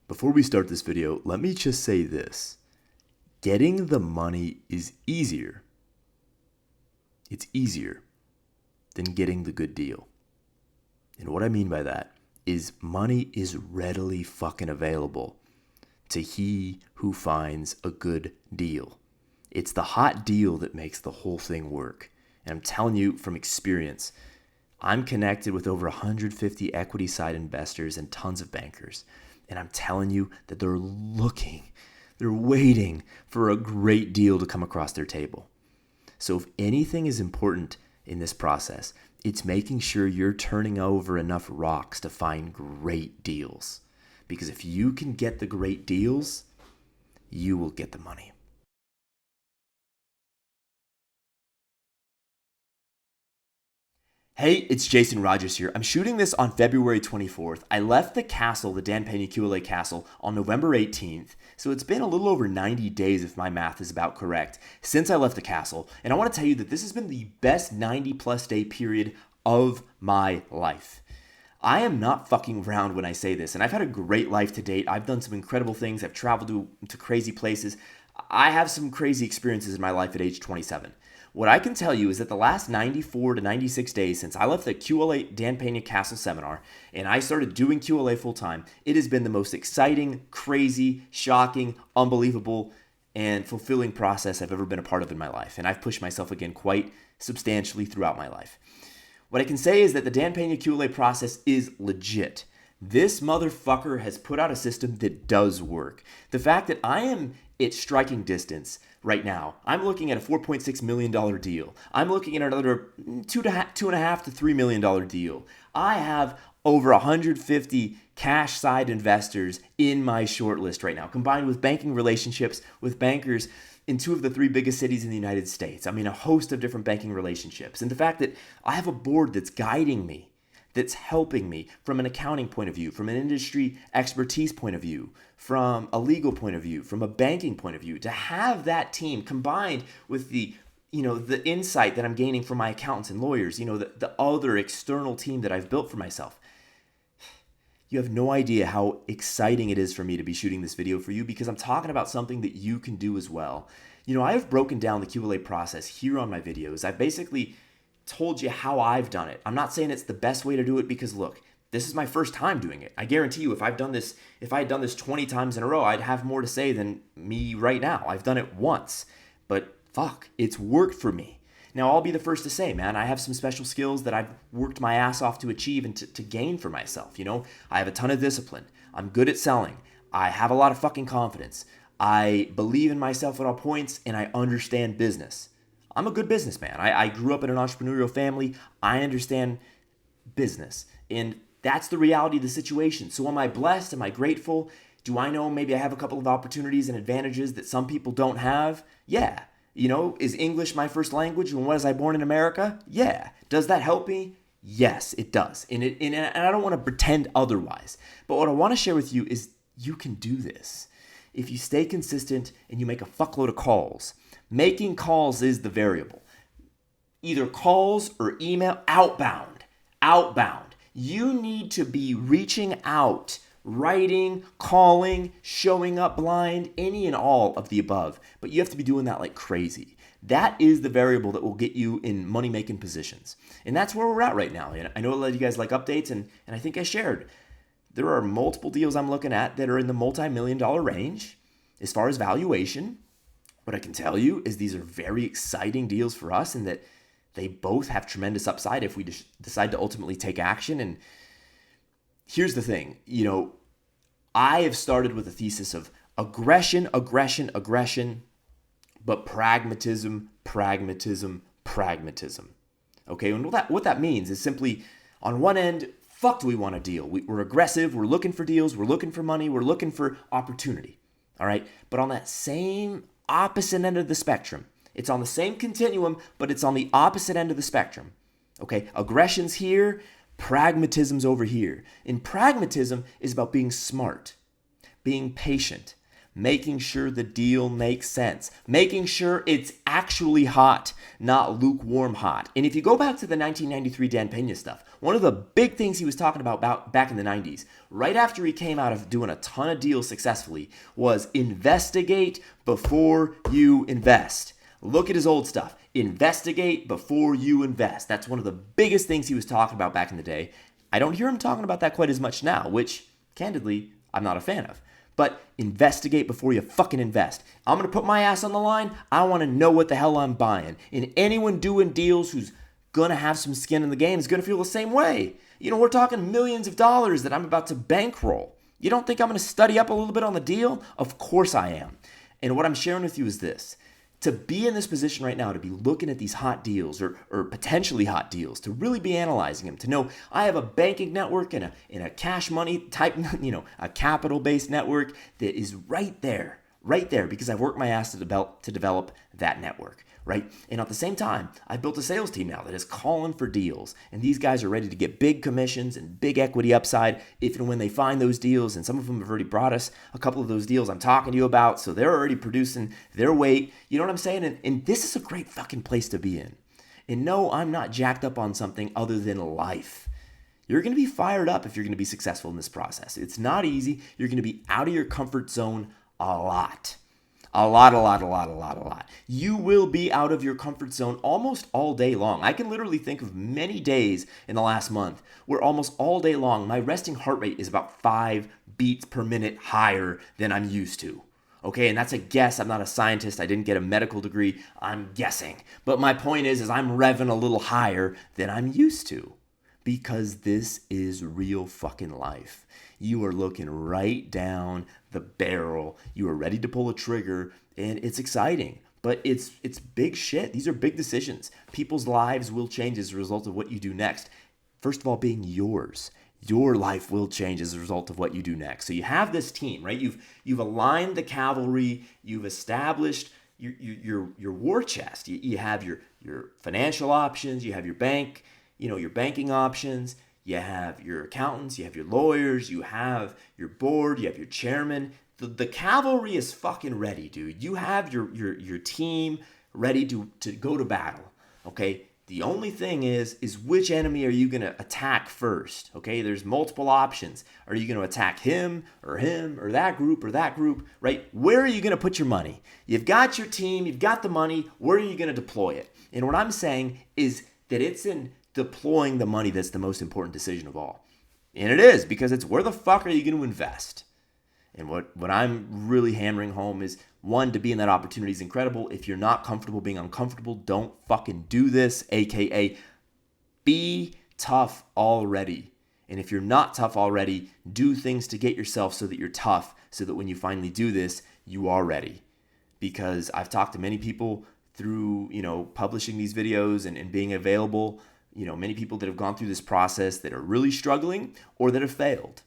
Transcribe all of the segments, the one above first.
Before we start this video, let me just say this. Getting the money is easier. It's easier than getting the good deal. And what I mean by that is money is readily fucking available to he who finds a good deal. It's the hot deal that makes the whole thing work. And I'm telling you from experience, I'm connected with over 150 equity side investors and tons of bankers. And I'm telling you that they're waiting for a great deal to come across their table. So if anything is important in this process, it's making sure you're turning over enough rocks to find great deals. Because if you can get the great deals, you will get the money. Hey, it's Jason Rogers here. I'm shooting this on February 24th. I left the castle, the Dan Pena QLA castle, on November 18th. So it's been a little over 90 days, if my math is about correct, since I left the castle. And I want to tell you that this has been the best 90 plus day period of my life. I am not fucking around when I say this, and I've had a great life to date. I've done some incredible things. I've traveled to crazy places. I have some crazy experiences in my life at age 27. What I can tell you is that the last 94 to 96 days since I left the QLA Dan Pena Castle seminar and I started doing QLA full time, it has been the most exciting, crazy, shocking, unbelievable, and fulfilling process I've ever been a part of in my life. And I've pushed myself again quite substantially throughout my life. What I can say is that the Dan Pena QLA process is legit. This motherfucker has put out a system that does work. The fact that I am at striking distance right now, I'm looking at a $4.6 million deal. I'm looking at another $2.5 to $3 million deal. I have over 150 cash side investors in my shortlist right now, combined with banking relationships with bankers in two of the three biggest cities in the United States. I mean, a host of different banking relationships. And the fact that I have a board that's guiding me, that's helping me from an accounting point of view, from an industry expertise point of view, from a legal point of view, from a banking point of view, to have that team combined with the insight that I'm gaining from my accountants and lawyers, the other external team that I've built for myself. You have no idea how exciting it is for me to be shooting this video for you because I'm talking about something that you can do as well. I have broken down the QLA process here on my videos. I've basically told you how I've done it. I'm not saying it's the best way to do it because look, this is my first time doing it. I guarantee you if I had done this 20 times in a row, I'd have more to say than me right now. I've done it once, but fuck, it's worked for me. Now I'll be the first to say, man, I have some special skills that I've worked my ass off to achieve and to gain for myself. I have a ton of discipline. I'm good at selling. I have a lot of fucking confidence. I believe in myself at all points and I understand business. I'm a good businessman. I grew up in an entrepreneurial family. I understand business. And that's the reality of the situation. So am I blessed? Am I grateful? Do I know maybe I have a couple of opportunities and advantages that some people don't have? Yeah. Is English my first language? And was I born in America? Yeah. Does that help me? Yes, it does. And I don't want to pretend otherwise. But what I want to share with you is you can do this. If you stay consistent and you make a fuckload of calls. Making calls is the variable. Either calls or email, outbound. You need to be reaching out, writing, calling, showing up blind, any and all of the above. But you have to be doing that like crazy. That is the variable that will get you in money-making positions. And that's where we're at right now. And I know a lot of you guys like updates, and I think I shared. There are multiple deals I'm looking at that are in the multi-million-dollar range as far as valuation. What I can tell you is these are very exciting deals for us and that they both have tremendous upside if we decide to ultimately take action. And here's the thing, I have started with a thesis of aggression, but pragmatism. Okay, and what that means is simply on one end, fuck do we want a deal? We're aggressive, we're looking for deals, we're looking for money, we're looking for opportunity. All right, but on that same opposite end of the spectrum. It's on the same continuum, but it's on the opposite end of the spectrum. Okay, aggression's here, pragmatism's over here. And pragmatism is about being smart, being patient, making sure the deal makes sense, making sure it's actually hot, not lukewarm hot. And if you go back to the 1993 Dan Pena stuff, one of the big things he was talking about back in the 90s, right after he came out of doing a ton of deals successfully, was investigate before you invest. Look at his old stuff. Investigate before you invest. That's one of the biggest things he was talking about back in the day. I don't hear him talking about that quite as much now, which, candidly, I'm not a fan of. But investigate before you fucking invest. I'm going to put my ass on the line. I want to know what the hell I'm buying. And anyone doing deals who's going to have some skin in the game is going to feel the same way. We're talking millions of dollars that I'm about to bankroll. You don't think I'm going to study up a little bit on the deal? Of course I am. And what I'm sharing with you is this. To be in this position right now, to be looking at these hot deals or potentially hot deals, to really be analyzing them, to know I have a banking network and a cash money type, a capital-based network that is right there because I've worked my ass to develop that network, right? And at the same time, I've built a sales team now that is calling for deals, and these guys are ready to get big commissions and big equity upside if and when they find those deals, and some of them have already brought us a couple of those deals I'm talking to you about, so they're already producing their weight, you know what I'm saying? And this is a great fucking place to be in. And no, I'm not jacked up on something other than life. You're going to be fired up if you're going to be successful in this process. It's not easy. You're going to be out of your comfort zone a lot. A lot. You will be out of your comfort zone almost all day long. I can literally think of many days in the last month where almost all day long, my resting heart rate is about 5 beats per minute higher than I'm used to. Okay, and that's a guess. I'm not a scientist. I didn't get a medical degree. I'm guessing. But my point is I'm revving a little higher than I'm used to. Because this is real fucking life. You are looking right down the barrel. You are ready to pull a trigger, and it's exciting. But it's big shit. These are big decisions. People's lives will change as a result of what you do next. First of all, being yours. Your life will change as a result of what you do next. So you have this team, right? You've aligned the cavalry. You've established your war chest. You have your financial options. You have your bank. Your banking options, you have your accountants, you have your lawyers, you have your board, you have your chairman. The cavalry is fucking ready, dude. You have your team ready to go to battle, okay? The only thing is which enemy are you going to attack first, okay? There's multiple options. Are you going to attack him or that group, right? Where are you going to put your money? You've got your team, you've got the money. Where are you going to deploy it? And what I'm saying is that it's in deploying the money that's the most important decision of all. And it is, because it's where the fuck are you going to invest? And what I'm really hammering home is, one, to be in that opportunity is incredible. If you're not comfortable being uncomfortable, don't fucking do this, aka be tough already. And if you're not tough already, do things to get yourself so that you're tough, so that when you finally do this, you are ready. Because I've talked to many people through, publishing these videos and being available, many people that have gone through this process that are really struggling or that have failed.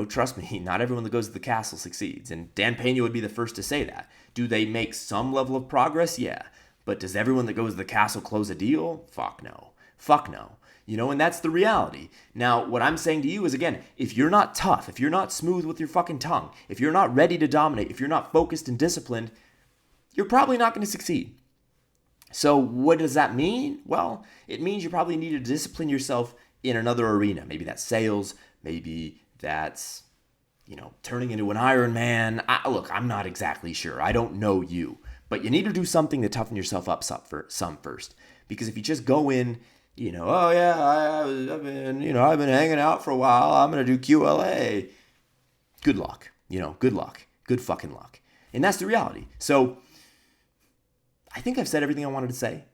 Trust me, not everyone that goes to the castle succeeds. And Dan Pena would be the first to say that. Do they make some level of progress? Yeah. But does everyone that goes to the castle close a deal? Fuck no. And that's the reality. Now, what I'm saying to you is, again, if you're not tough, if you're not smooth with your fucking tongue, if you're not ready to dominate, if you're not focused and disciplined, you're probably not going to succeed. So what does that mean? Well, it means you probably need to discipline yourself in another arena. Maybe that's sales. Maybe that's, turning into an Iron Man. Look, I'm not exactly sure. I don't know you. But you need to do something to toughen yourself up some first. Because if you just go in, oh yeah, I've been hanging out for a while. I'm going to do QLA. Good luck. Good luck. Good fucking luck. And that's the reality. So I think I've said everything I wanted to say.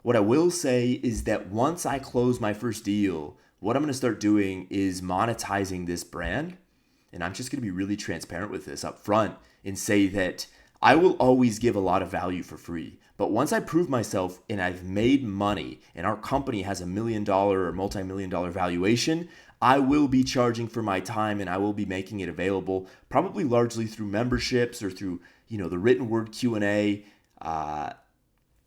What I will say is that once I close my first deal, what I'm going to start doing is monetizing this brand. And I'm just going to be really transparent with this up front and say that I will always give a lot of value for free. But once I prove myself and I've made money and our company has $1 million or multi-million-dollar valuation, I will be charging for my time and I will be making it available, probably largely through memberships or through, the written word Q&A,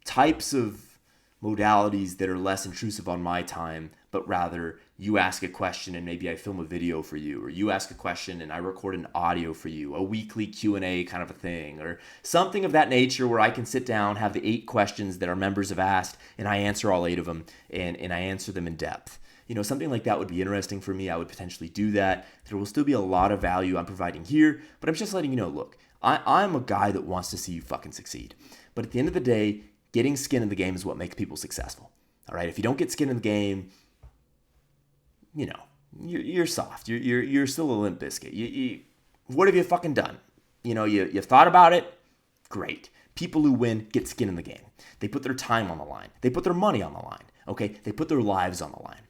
types of modalities that are less intrusive on my time, but rather you ask a question and maybe I film a video for you, or you ask a question and I record an audio for you, a weekly Q&A kind of a thing, or something of that nature where I can sit down, have the 8 questions that our members have asked, and I answer all 8 of them, and I answer them in depth. something like that would be interesting for me. I would potentially do that. There will still be a lot of value I'm providing here, but I'm just letting you know, look, I'm a guy that wants to see you fucking succeed. But at the end of the day, getting skin in the game is what makes people successful. All right, if you don't get skin in the game, you're soft. You're still a limp biscuit. What have you fucking done? You thought about it? Great. People who win get skin in the game. They put their time on the line. They put their money on the line. Okay? They put their lives on the line.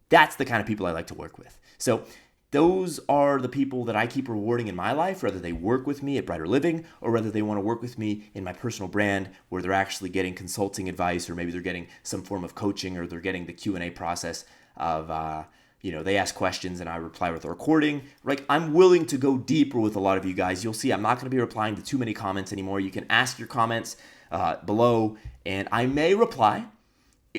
That's the kind of people I like to work with. So those are the people that I keep rewarding in my life, whether they work with me at Brighter Living or whether they want to work with me in my personal brand where they're actually getting consulting advice, or maybe they're getting some form of coaching, or they're getting the Q&A process of, they ask questions and I reply with a recording. Like, I'm willing to go deeper with a lot of you guys. You'll see I'm not going to be replying to too many comments anymore. You can ask your comments below and I may reply,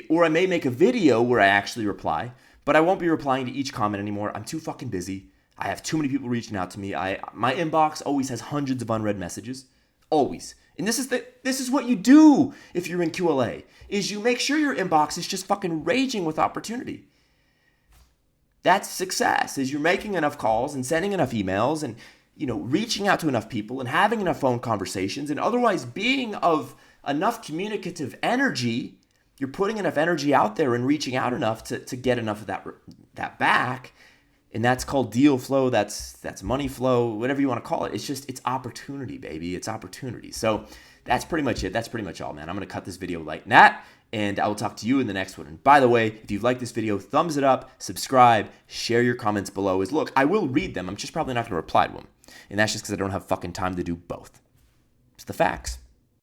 or I may make a video where I actually reply, but I won't be replying to each comment anymore. I'm too fucking busy. I have too many people reaching out to me. My inbox always has hundreds of unread messages. Always. And this is what you do if you're in QLA, is you make sure your inbox is just fucking raging with opportunity. That's success, is you're making enough calls and sending enough emails and, reaching out to enough people and having enough phone conversations and otherwise being of enough communicative energy. You're putting enough energy out there and reaching out enough to get enough of that back. And that's called deal flow. That's money flow, whatever you want to call it. It's opportunity, baby. It's opportunity. So that's pretty much it. That's pretty much all, man. I'm going to cut this video like that, and I will talk to you in the next one. And by the way, if you've liked this video, thumbs it up, subscribe, share your comments below. Look, I will read them. I'm just probably not going to reply to them. And that's just because I don't have fucking time to do both. It's the facts.